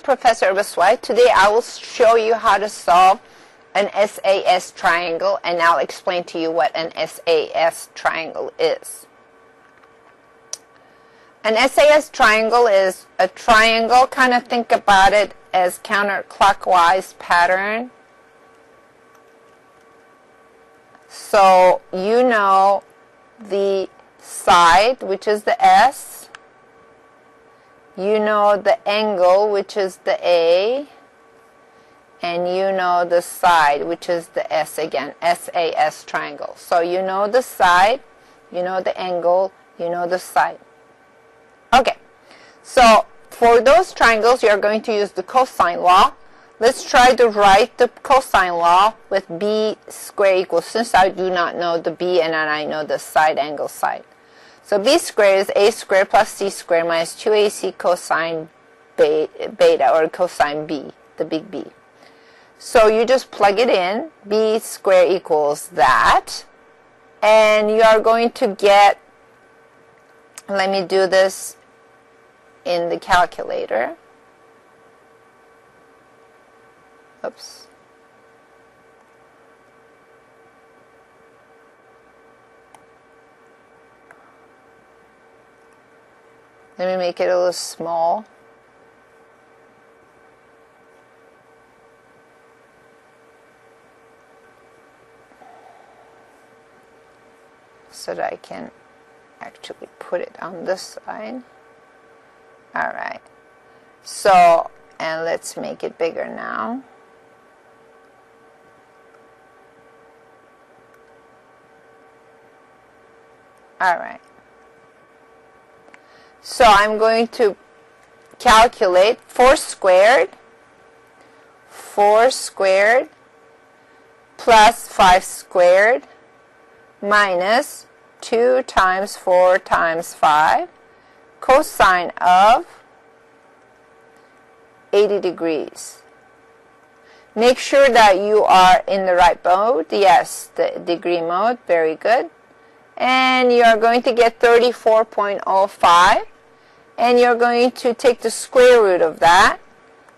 Professor Baswai. Today I will show you how to solve an SAS triangle, and I'll explain to you what an SAS triangle is. An SAS triangle is a triangle, kind of think about it as counterclockwise pattern. So you know the side, which is the S. You know the angle, which is the A. And you know the side, which is the S again, SAS triangle. So you know the side, you know the angle, you know the side. Okay, so for those triangles, you're going to use the cosine law. Let's try to write the cosine law with b squared equals, since I do not know the b and then I know the side angle side. So b squared is a squared plus c squared minus 2ac cosine beta, or cosine b, the big B. So you just plug it in, b squared equals that, and you are going to get, let me do this in the calculator. Oops. Let me make it a little small. So that I can actually put it on this side. Alright. So, and let's make it bigger now. Alright. So I'm going to calculate 4 squared plus 5 squared minus 2 times 4 times 5 cosine of 80 degrees. Make sure that you are in the right mode. Yes, the degree mode. Very good. And you are going to get 34.05. And you're going to take the square root of that.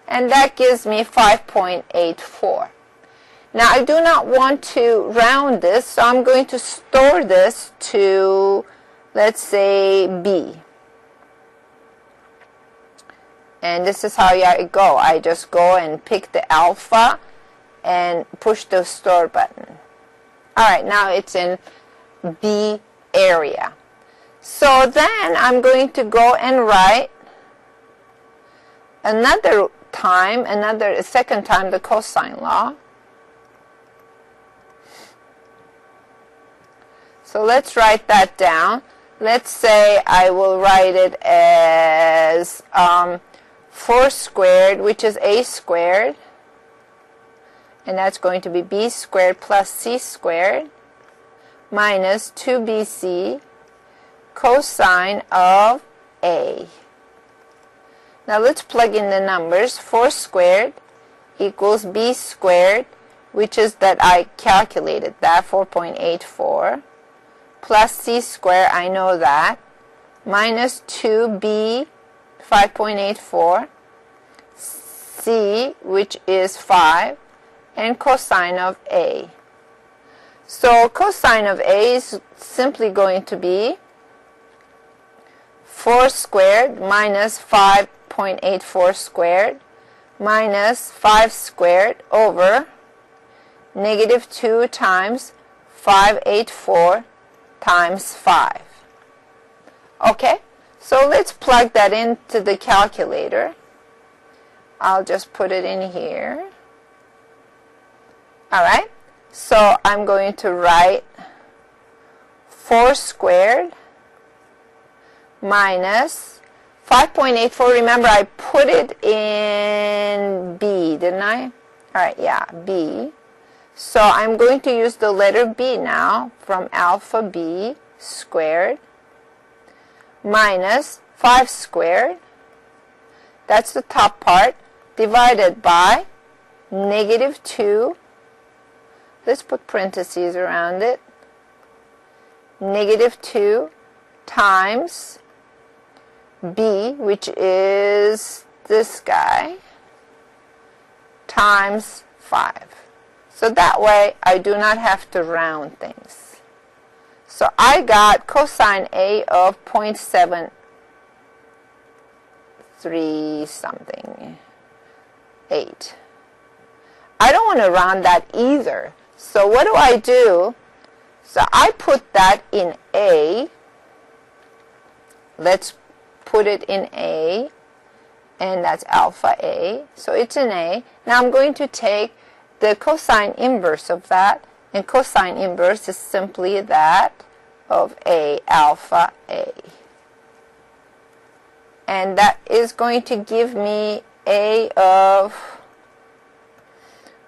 And that gives me 5.84. Now, I do not want to round this, so I'm going to store this to, let's say, B. And this is how I go. I just go and pick the alpha and push the store button. All right, now it's in B area. So then I'm going to go and write a second time the cosine law. So let's write that down. Let's say I will write it as 4 squared, which is a squared. And that's going to be b squared plus c squared minus 2bc cosine of a. Now let's plug in the numbers. 4 squared equals b squared, which is that I calculated that, 4.84. Plus c squared, I know that, minus 2b, 5.84, c, which is 5, and cosine of a. So cosine of a is simply going to be 4 squared minus 5.84 squared minus 5 squared over negative 2 times 584 times 5. Okay, so let's plug that into the calculator. I'll just put it in here. Alright, so I'm going to write 4 squared minus 5.84. Remember, I put it in B, didn't I? Alright, yeah, B. So I'm going to use the letter B now, from alpha B squared minus 5 squared, that's the top part, divided by negative 2, let's put parentheses around it, negative 2 times b, which is this guy, times 5. So that way I do not have to round things. So I got cosine A of 0.73 something, 8. I don't want to round that either. So what do I do? So I put that in A. Let's put it in A, and that's alpha A. So it's in A. Now I'm going to take the cosine inverse of that, and cosine inverse is simply that of A, alpha A. And that is going to give me A of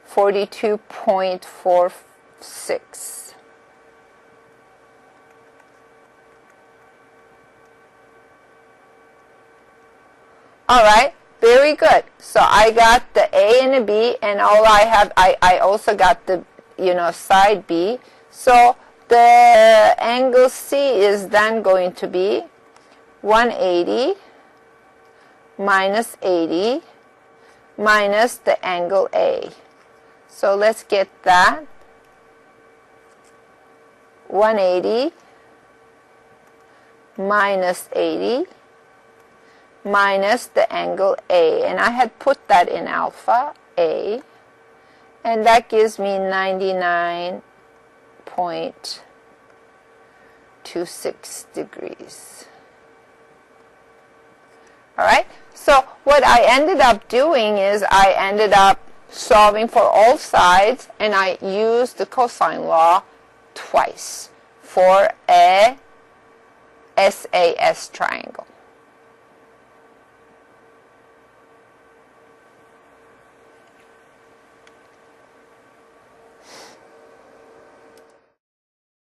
42.46. All right, very good. So I got the A and a B, and all I have, I also got the, side B. So the angle C is then going to be 180 minus 80 minus the angle A. So let's get that. 180 minus 80 minus the angle A, and I had put that in alpha A, and that gives me 99.26 degrees. All right, so what I ended up doing is I ended up solving for all sides, and I used the cosine law twice for a SAS triangle.